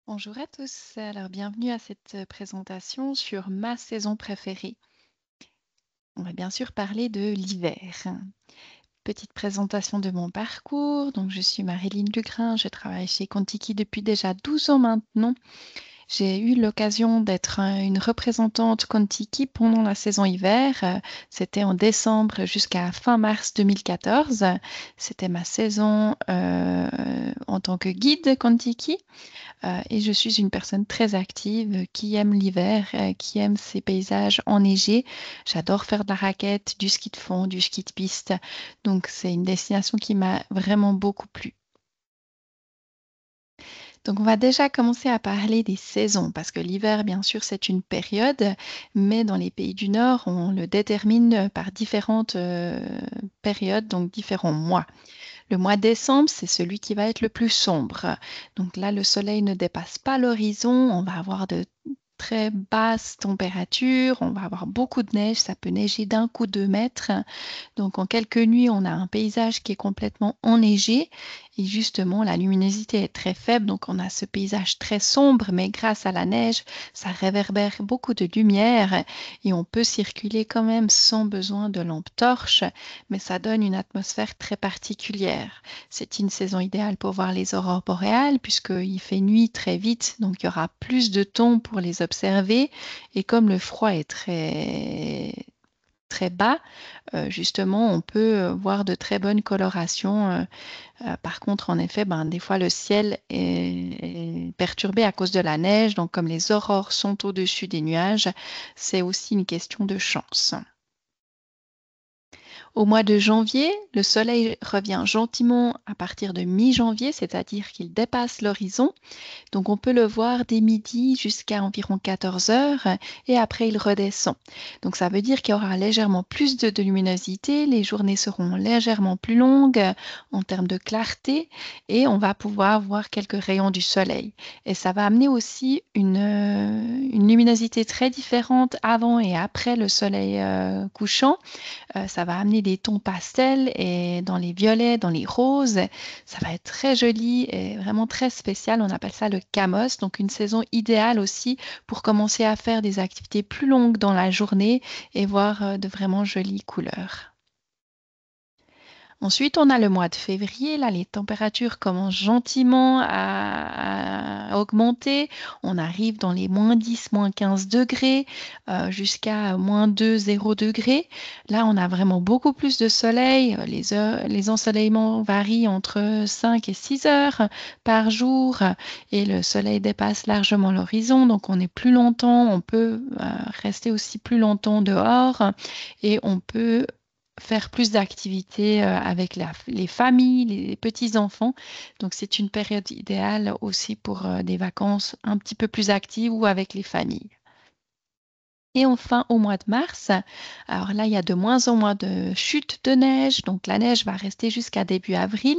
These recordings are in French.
Bonjour à tous, alors bienvenue à cette présentation sur ma saison préférée. On va bien sûr parler de l'hiver. Petite présentation de mon parcours. Donc, je suis Marilyn Lugrin, je travaille chez Contiki depuis déjà 12 ans maintenant. J'ai eu l'occasion d'être une représentante Contiki pendant la saison hiver. C'était en décembre jusqu'à fin mars 2014. C'était ma saison en tant que guide Contiki. Et je suis une personne très active qui aime l'hiver, qui aime ces paysages enneigés. J'adore faire de la raquette, du ski de fond, du ski de piste. Donc, c'est une destination qui m'a vraiment beaucoup plu. Donc, on va déjà commencer à parler des saisons, parce que l'hiver, bien sûr, c'est une période, mais dans les pays du Nord, on le détermine par différentes périodes, donc différents mois. Le mois de décembre, c'est celui qui va être le plus sombre. Donc là, le soleil ne dépasse pas l'horizon. On va avoir de très basses températures. On va avoir beaucoup de neige. Ça peut neiger d'un coup 2 mètres. Donc en quelques nuits, on a un paysage qui est complètement enneigé. Et justement, la luminosité est très faible. Donc on a ce paysage très sombre, mais grâce à la neige, ça réverbère beaucoup de lumière. Et on peut circuler quand même sans besoin de lampe torche, mais ça donne une atmosphère très particulière. C'est une saison idéale pour voir les aurores boréales puisqu'il fait nuit très vite, donc il y aura plus de temps pour les observer. Et comme le froid est très bas, justement, on peut voir de très bonnes colorations. Par contre, en effet, ben, des fois, le ciel est perturbé à cause de la neige. Donc, comme les aurores sont au-dessus des nuages, c'est aussi une question de chance. Au mois de janvier, le soleil revient gentiment à partir de mi-janvier, c'est-à-dire qu'il dépasse l'horizon. Donc on peut le voir dès midi jusqu'à environ 14 heures et après il redescend. Donc ça veut dire qu'il y aura légèrement plus de luminosité, les journées seront légèrement plus longues en termes de clarté et on va pouvoir voir quelques rayons du soleil. Et ça va amener aussi une luminosité très différente avant et après le soleil couchant. Ça va amener des tons pastels et dans les violets, dans les roses. Ça va être très joli et vraiment très spécial. On appelle ça le Camos, donc une saison idéale aussi pour commencer à faire des activités plus longues dans la journée et voir de vraiment jolies couleurs. Ensuite, on a le mois de février. Là, les températures commencent gentiment à augmenter. On arrive dans les -10, -15 degrés, jusqu'à -2, 0 degrés. Là, on a vraiment beaucoup plus de soleil. Les ensoleillements varient entre 5 et 6 heures par jour et le soleil dépasse largement l'horizon. Donc, on est plus longtemps. On peut rester aussi plus longtemps dehors et on peut faire plus d'activités avec les familles, les petits-enfants. Donc, c'est une période idéale aussi pour des vacances un petit peu plus actives ou avec les familles. Et enfin, au mois de mars, alors là, il y a de moins en moins de chutes de neige, donc la neige va rester jusqu'à début avril,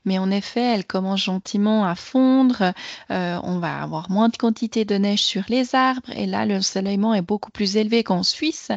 mais en effet, elle commence gentiment à fondre. On va avoir moins de quantité de neige sur les arbres, et là, le soleillement est beaucoup plus élevé qu'en Suisse,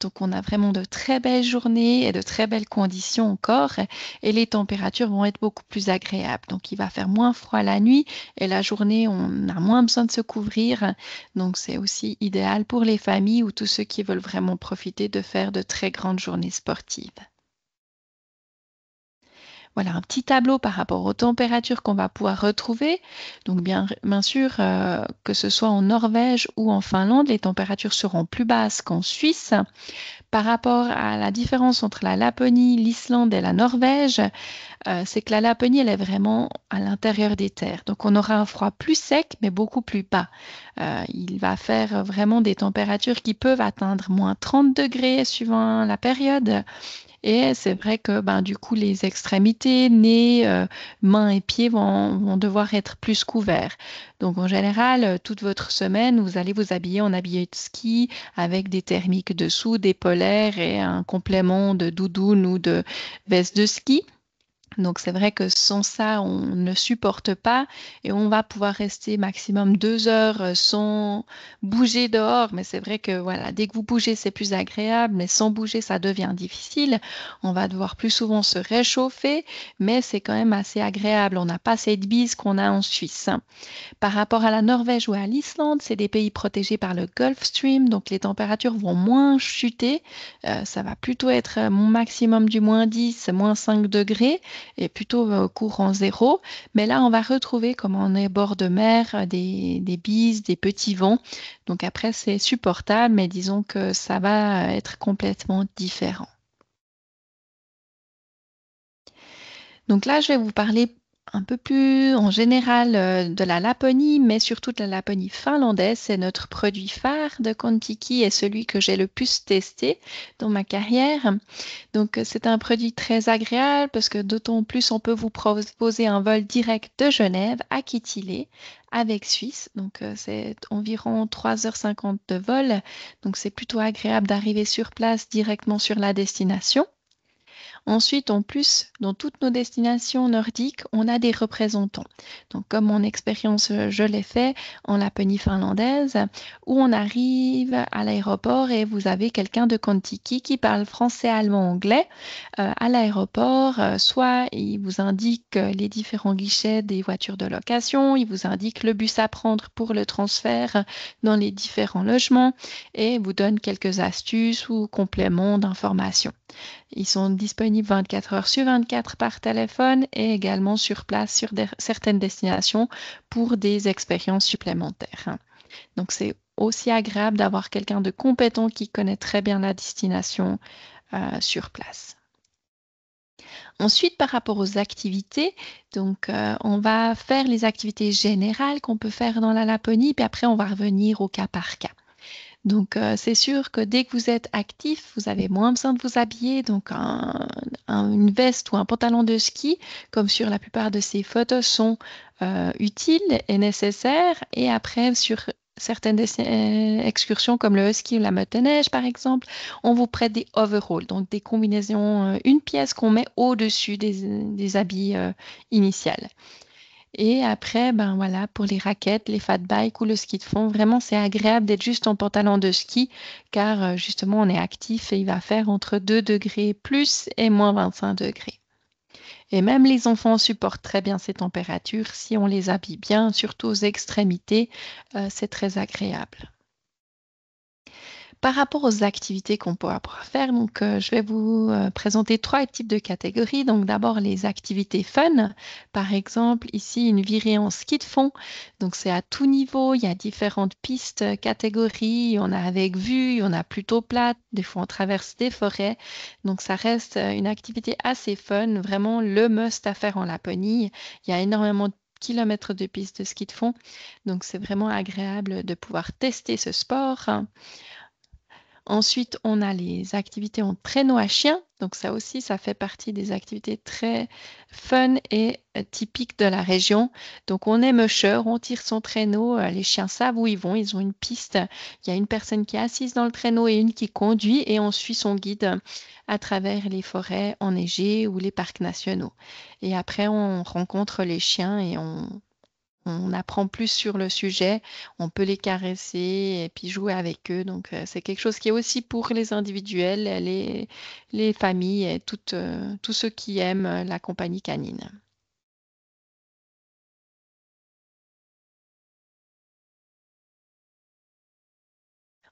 donc on a vraiment de très belles journées et de très belles conditions encore, et les températures vont être beaucoup plus agréables. Donc il va faire moins froid la nuit, et la journée, on a moins besoin de se couvrir. Donc, c'est aussi idéal pour les familles ou tous ceux qui veulent vraiment profiter de faire de très grandes journées sportives. Voilà un petit tableau par rapport aux températures qu'on va pouvoir retrouver. Donc bien sûr, que ce soit en Norvège ou en Finlande, les températures seront plus basses qu'en Suisse. Par rapport à la différence entre la Laponie, l'Islande et la Norvège, c'est que la Laponie, elle est vraiment à l'intérieur des terres. Donc on aura un froid plus sec, mais beaucoup plus bas. Il va faire vraiment des températures qui peuvent atteindre -30 degrés suivant la période. Et c'est vrai que ben, du coup, les extrémités, nez, mains et pieds vont devoir être plus couverts. Donc en général, toute votre semaine, vous allez vous habiller en habillé de ski avec des thermiques dessous, des polaires et un complément de doudoune ou de veste de ski. Donc c'est vrai que sans ça, on ne supporte pas et on va pouvoir rester maximum 2 heures, sans bouger dehors. Mais c'est vrai que voilà, dès que vous bougez, c'est plus agréable, mais sans bouger, ça devient difficile. On va devoir plus souvent se réchauffer, mais c'est quand même assez agréable. On n'a pas cette bise qu'on a en Suisse. Par rapport à la Norvège ou à l'Islande, c'est des pays protégés par le Gulf Stream, donc les températures vont moins chuter. Ça va plutôt être maximum du -10, -5 degrés et plutôt courant zéro. Mais là, on va retrouver, comme on est bord de mer, des bises, des petits vents. Donc après, c'est supportable, mais disons que ça va être complètement différent. Donc là, je vais vous parler un peu plus en général de la Laponie, mais surtout de la Laponie finlandaise. C'est notre produit phare de Kontiki et celui que j'ai le plus testé dans ma carrière. Donc, c'est un produit très agréable parce que d'autant plus on peut vous proposer un vol direct de Genève à Kittilä avec Suisse. Donc, c'est environ 3h50 de vol. Donc, c'est plutôt agréable d'arriver sur place directement sur la destination. Ensuite, en plus, dans toutes nos destinations nordiques, on a des représentants. Donc, comme mon expérience, je l'ai fait en Laponie finlandaise, où on arrive à l'aéroport et vous avez quelqu'un de Kontiki qui parle français, allemand, anglais. À l'aéroport, soit il vous indique les différents guichets des voitures de location, il vous indique le bus à prendre pour le transfert dans les différents logements et vous donne quelques astuces ou compléments d'informations. Ils sont disponibles 24 heures sur 24 par téléphone et également sur place sur certaines destinations pour des expériences supplémentaires. Donc, c'est aussi agréable d'avoir quelqu'un de compétent qui connaît très bien la destination sur place. Ensuite, par rapport aux activités, donc on va faire les activités générales qu'on peut faire dans la Laponie, puis après on va revenir au cas par cas. Donc, c'est sûr que dès que vous êtes actif, vous avez moins besoin de vous habiller, donc une veste ou un pantalon de ski, comme sur la plupart de ces photos, sont utiles et nécessaires. Et après, sur certaines excursions comme le ski ou la motoneige, par exemple, on vous prête des overalls, donc des combinaisons, une pièce qu'on met au-dessus des habits initiales. Et après, ben voilà, pour les raquettes, les fat bikes ou le ski de fond, vraiment, c'est agréable d'être juste en pantalon de ski, car justement, on est actif et il va faire entre 2 degrés plus et -25 degrés. Et même les enfants supportent très bien ces températures si on les habille bien, surtout aux extrémités, c'est très agréable. Par rapport aux activités qu'on pourra pouvoir faire, donc, je vais vous, présenter 3 types de catégories. Donc d'abord les activités fun. Par exemple, ici, une virée en ski de fond. Donc c'est à tout niveau, il y a différentes pistes, catégories. Il y en a avec vue, il y en a plutôt plates, des fois on traverse des forêts. Donc ça reste, une activité assez fun, vraiment le must à faire en Laponie. Il y a énormément de kilomètres de pistes de ski de fond, donc c'est vraiment agréable de pouvoir tester ce sport. Ensuite, on a les activités en traîneau à chien. Donc ça aussi, ça fait partie des activités très fun et typiques de la région. Donc on est musher, on tire son traîneau, les chiens savent où ils vont, ils ont une piste. Il y a une personne qui est assise dans le traîneau et une qui conduit et on suit son guide à travers les forêts enneigées ou les parcs nationaux. Et après, on rencontre les chiens et on apprend plus sur le sujet, on peut les caresser et puis jouer avec eux. Donc, c'est quelque chose qui est aussi pour les individuels, les familles et tous ceux qui aiment la compagnie canine.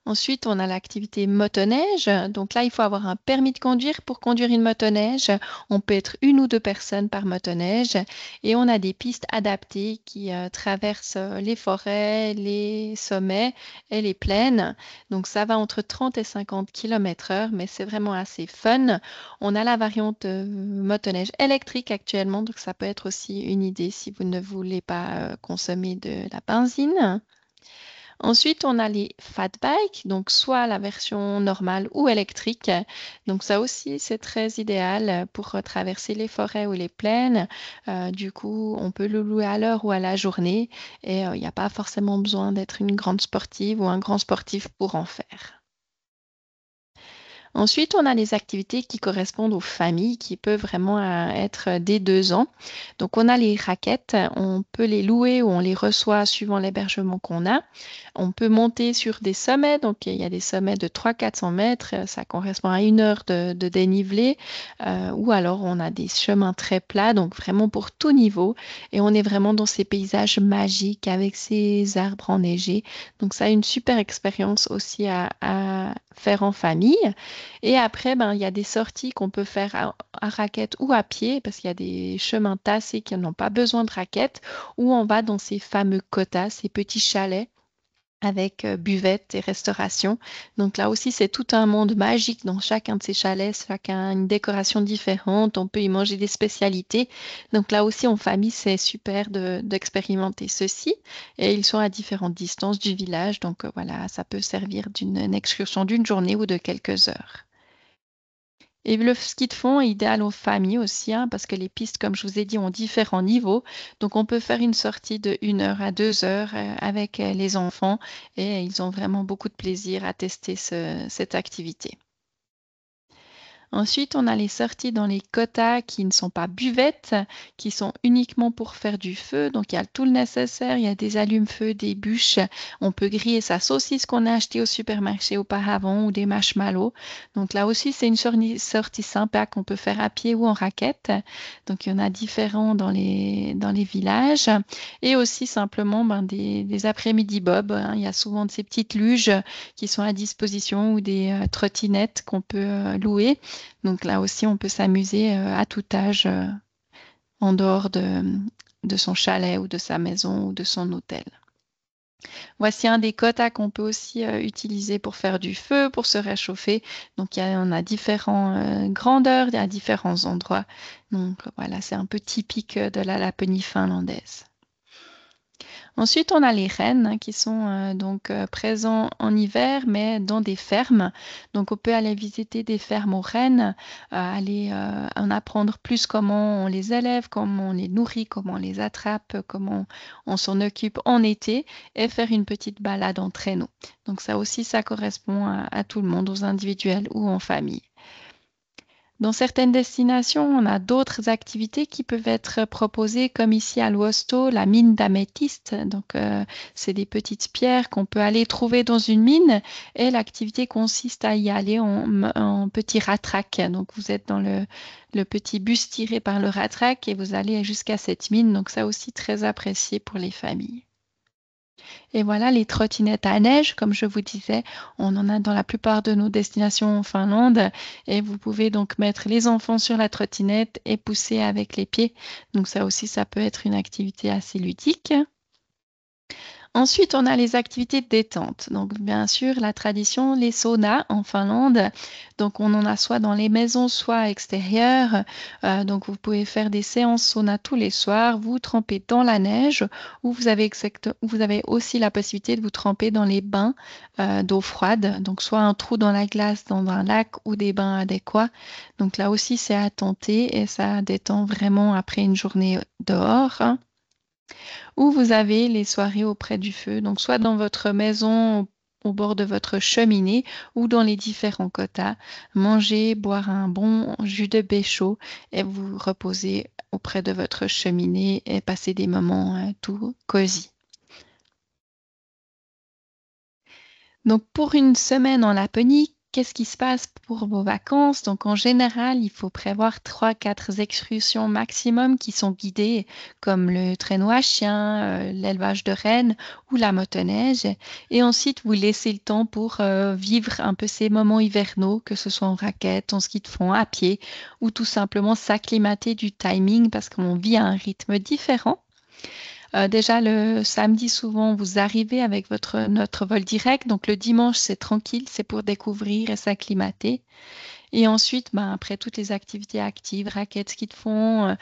Ensuite, on a l'activité motoneige. Donc là, il faut avoir un permis de conduire pour conduire une motoneige. On peut être une ou deux personnes par motoneige et on a des pistes adaptées qui traversent les forêts, les sommets et les plaines. Donc ça va entre 30 et 50 km/h, mais c'est vraiment assez fun. On a la variante motoneige électrique actuellement, donc ça peut être aussi une idée si vous ne voulez pas consommer de la benzine. Ensuite, on a les fat bikes, donc soit la version normale ou électrique. Donc ça aussi, c'est très idéal pour traverser les forêts ou les plaines. Du coup, on peut le louer à l'heure ou à la journée et il n'y a pas forcément besoin d'être une grande sportive ou un grand sportif pour en faire. Ensuite, on a les activités qui correspondent aux familles, qui peuvent vraiment être dès 2 ans. Donc, on a les raquettes, on peut les louer ou on les reçoit suivant l'hébergement qu'on a. On peut monter sur des sommets, donc il y a des sommets de 300-400 mètres, ça correspond à 1 heure de dénivelé, ou alors on a des chemins très plats, donc vraiment pour tout niveau, et on est vraiment dans ces paysages magiques avec ces arbres enneigés. Donc ça a une super expérience aussi à faire en famille. Et après, ben, il y a des sorties qu'on peut faire à raquettes ou à pied, parce qu'il y a des chemins tassés qui n'ont pas besoin de raquettes, ou on va dans ces fameux quotas, ces petits chalets avec buvette et restauration. Donc là aussi, c'est tout un monde magique dans chacun de ces chalets, chacun une décoration différente, on peut y manger des spécialités. Donc là aussi, en famille, c'est super d'expérimenter ceci. Et ils sont à différentes distances du village, donc voilà, ça peut servir d'une excursion d'une journée ou de quelques heures. Et le ski de fond est idéal aux familles aussi, hein, parce que les pistes, comme je vous ai dit, ont différents niveaux. Donc, on peut faire une sortie de 1 heure à 2 heures avec les enfants et ils ont vraiment beaucoup de plaisir à tester cette activité. Ensuite, on a les sorties dans les quotas qui ne sont pas buvettes, qui sont uniquement pour faire du feu. Donc, il y a tout le nécessaire, il y a des allumes-feu, des bûches. On peut griller sa saucisse qu'on a achetée au supermarché auparavant ou des marshmallows. Donc, là aussi, c'est une sortie sympa qu'on peut faire à pied ou en raquette. Donc, il y en a différents dans les villages. Et aussi, simplement, ben, des après-midi bob, hein. Il y a souvent de ces petites luges qui sont à disposition ou des trottinettes qu'on peut louer. Donc là aussi, on peut s'amuser à tout âge en dehors de son chalet ou de sa maison ou de son hôtel. Voici un des quotas qu'on peut aussi utiliser pour faire du feu, pour se réchauffer. Donc on a différentes grandeurs, il y a différents endroits. Donc voilà, c'est un peu typique de la Laponie finlandaise. Ensuite, on a les rennes hein, qui sont donc présents en hiver, mais dans des fermes. Donc, on peut aller visiter des fermes aux rennes, aller en apprendre plus comment on les élève, comment on les nourrit, comment on les attrape, comment on s'en occupe en été et faire une petite balade en traîneau. Donc, ça aussi, ça correspond à tout le monde, aux individuels ou en famille. Dans certaines destinations, on a d'autres activités qui peuvent être proposées, comme ici à l'Ouosto, la mine d'améthyste. Donc, c'est des petites pierres qu'on peut aller trouver dans une mine et l'activité consiste à y aller en petit ratrac. Donc, vous êtes dans le petit bus tiré par le ratrac et vous allez jusqu'à cette mine. Donc, ça aussi très apprécié pour les familles. Et voilà, les trottinettes à neige, comme je vous disais, on en a dans la plupart de nos destinations en Finlande. Et vous pouvez donc mettre les enfants sur la trottinette et pousser avec les pieds. Donc ça aussi, ça peut être une activité assez ludique. Ensuite, on a les activités de détente. Donc, bien sûr, la tradition, les saunas en Finlande. Donc, on en a soit dans les maisons, soit extérieures. Donc, vous pouvez faire des séances sauna tous les soirs, vous tremper dans la neige, ou vous avez aussi la possibilité de vous tremper dans les bains d'eau froide. Donc, soit un trou dans la glace dans un lac ou des bains adéquats. Donc, là aussi, c'est à tenter et ça détend vraiment après une journée dehors, hein. Ou vous avez les soirées auprès du feu, donc soit dans votre maison au bord de votre cheminée ou dans les différents quotas, manger, boire un bon jus de baie chaud et vous reposer auprès de votre cheminée et passer des moments tout cosy. Donc, pour une semaine en Laponie, qu'est-ce qui se passe pour vos vacances? Donc, en général, il faut prévoir 3, 4 excursions maximum qui sont guidées, comme le traîneau à chien, l'élevage de rennes ou la motoneige. Et ensuite, vous laissez le temps pour vivre un peu ces moments hivernaux, que ce soit en raquette, en ski de fond, à pied, ou tout simplement s'acclimater du timing parce qu'on vit à un rythme différent. Déjà le samedi, souvent, vous arrivez avec notre vol direct. Donc le dimanche, c'est tranquille, c'est pour découvrir et s'acclimater. Et ensuite, ben, après toutes les activités actives, raquettes, ski de fond,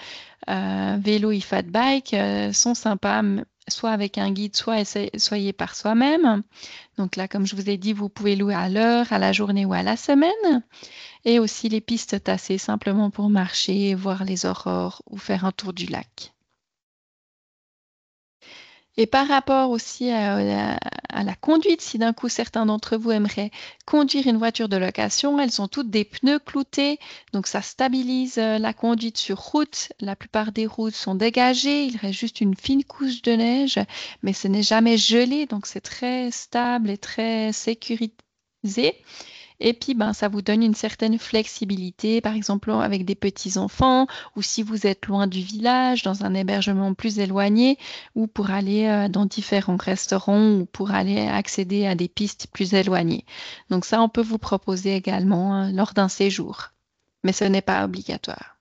vélo et fat bike sont sympas, soit avec un guide, soit soyez par soi-même. Donc là, comme je vous ai dit, vous pouvez louer à l'heure, à la journée ou à la semaine. Et aussi les pistes tassées simplement pour marcher, voir les aurores ou faire un tour du lac. Et par rapport aussi à la conduite. Si d'un coup certains d'entre vous aimeraient conduire une voiture de location, elles ont toutes des pneus cloutés, donc ça stabilise la conduite sur route. La plupart des routes sont dégagées, il reste juste une fine couche de neige, mais ce n'est jamais gelé, donc c'est très stable et très sécurisé. Et puis, ben, ça vous donne une certaine flexibilité, par exemple avec des petits-enfants, ou si vous êtes loin du village, dans un hébergement plus éloigné, ou pour aller dans différents restaurants, ou pour aller accéder à des pistes plus éloignées. Donc ça, on peut vous proposer également lors d'un séjour, mais ce n'est pas obligatoire.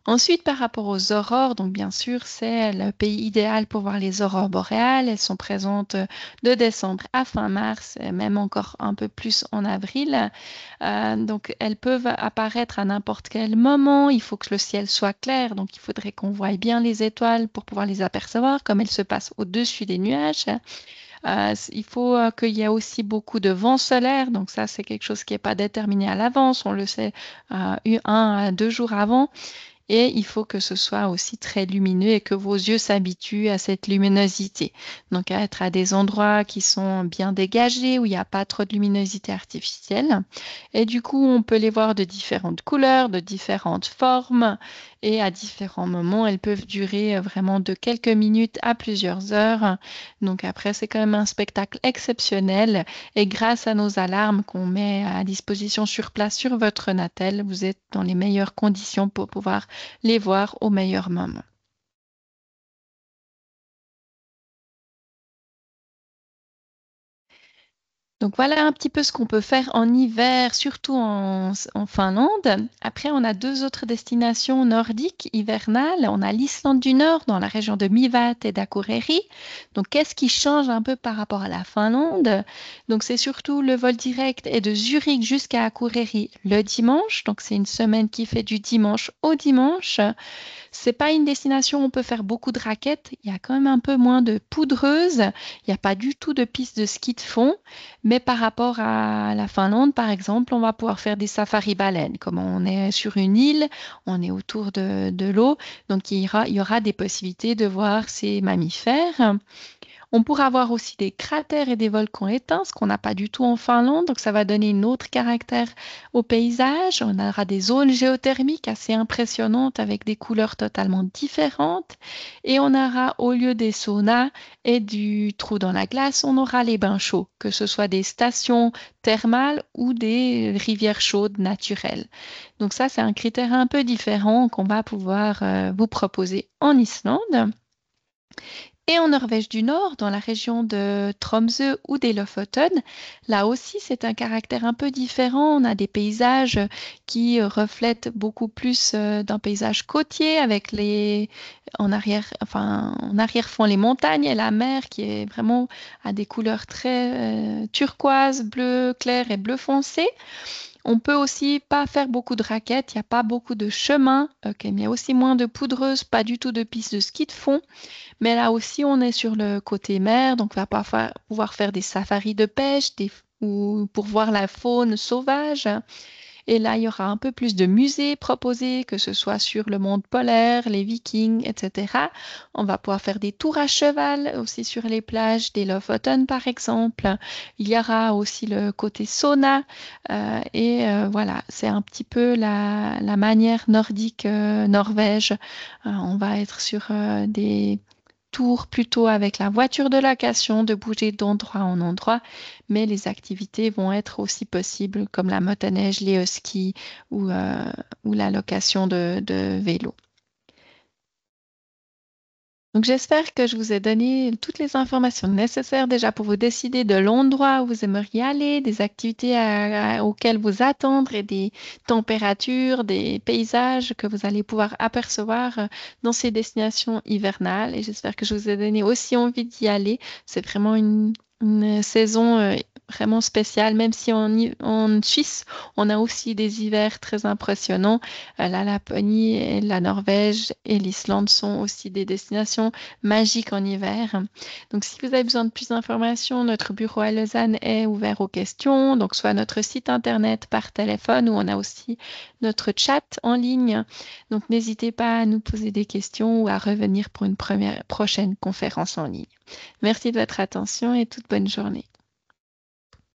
Ensuite, par rapport aux aurores, donc bien sûr, c'est le pays idéal pour voir les aurores boréales. Elles sont présentes de décembre à fin mars, même encore un peu plus en avril. Donc, elles peuvent apparaître à n'importe quel moment. Il faut que le ciel soit clair, donc il faudrait qu'on voie bien les étoiles pour pouvoir les apercevoir, comme elles se passent au-dessus des nuages. Il faut qu'il y ait aussi beaucoup de vent solaire, donc ça, c'est quelque chose qui n'est pas déterminé à l'avance. On le sait 1 à 2 jours avant. Et il faut que ce soit aussi très lumineux et que vos yeux s'habituent à cette luminosité. Donc à être à des endroits qui sont bien dégagés, où il n'y a pas trop de luminosité artificielle. Et du coup, on peut les voir de différentes couleurs, de différentes formes. Et à différents moments, elles peuvent durer vraiment de quelques minutes à plusieurs heures. Donc après, c'est quand même un spectacle exceptionnel. Et grâce à nos alarmes qu'on met à disposition sur place sur votre Natel, vous êtes dans les meilleures conditions pour pouvoir les voir au meilleur moment. Donc voilà un petit peu ce qu'on peut faire en hiver, surtout en Finlande. Après, on a deux autres destinations nordiques hivernales. On a l'Islande du Nord, dans la région de Mivat et d'Akureyri. Donc, qu'est-ce qui change un peu par rapport à la Finlande? Donc, c'est surtout le vol direct est de Zurich jusqu'à Akureyri le dimanche. Donc, c'est une semaine qui fait du dimanche au dimanche. C'est pas une destination où on peut faire beaucoup de raquettes. Il y a quand même un peu moins de poudreuse. Il n'y a pas du tout de pistes de ski de fond. Mais par rapport à la Finlande, par exemple, on va pouvoir faire des safaris baleines. Comme on est sur une île, on est autour de l'eau. Donc, il y aura des possibilités de voir ces mammifères. On pourra voir aussi des cratères et des volcans éteints, ce qu'on n'a pas du tout en Finlande. Donc, ça va donner un autre caractère au paysage. On aura des zones géothermiques assez impressionnantes avec des couleurs totalement différentes. Et on aura, au lieu des saunas et du trou dans la glace, on aura les bains chauds, que ce soit des stations thermales ou des rivières chaudes naturelles. Donc, ça, c'est un critère un peu différent qu'on va pouvoir vous proposer en Islande. Et en Norvège du Nord, dans la région de Tromsø ou des Lofoten, là aussi, c'est un caractère un peu différent. On a des paysages qui reflètent beaucoup plus d'un paysage côtier avec en arrière-fond les montagnes et la mer qui est vraiment à des couleurs très turquoise, bleu clair et bleu foncé. On peut aussi pas faire beaucoup de raquettes, il n'y a pas beaucoup de chemins, il y a aussi moins de poudreuse, pas du tout de pistes de ski de fond. Mais là aussi, on est sur le côté mer, donc on va parfois pouvoir faire des safaris de pêche ou pour voir la faune sauvage. Et là, il y aura un peu plus de musées proposés, que ce soit sur le monde polaire, les Vikings, etc. On va pouvoir faire des tours à cheval aussi sur les plages des Lofoten, par exemple. Il y aura aussi le côté sauna. Voilà, c'est un petit peu la manière nordique Norvège. On va être sur des tour plutôt avec la voiture de location, de bouger d'endroit en endroit, mais les activités vont être aussi possibles comme la motoneige, les skis ou la location de vélo. Donc j'espère que je vous ai donné toutes les informations nécessaires déjà pour vous décider de l'endroit où vous aimeriez aller, des activités auxquelles vous attendre et des températures, des paysages que vous allez pouvoir apercevoir dans ces destinations hivernales. Et j'espère que je vous ai donné aussi envie d'y aller. C'est vraiment une saison vraiment spécial, même si en Suisse, on a aussi des hivers très impressionnants. La Laponie et la Norvège et l'Islande sont aussi des destinations magiques en hiver. Donc, si vous avez besoin de plus d'informations, notre bureau à Lausanne est ouvert aux questions, donc soit notre site internet, par téléphone, ou on a aussi notre chat en ligne. Donc, n'hésitez pas à nous poser des questions ou à revenir pour une prochaine conférence en ligne. Merci de votre attention et toute bonne journée.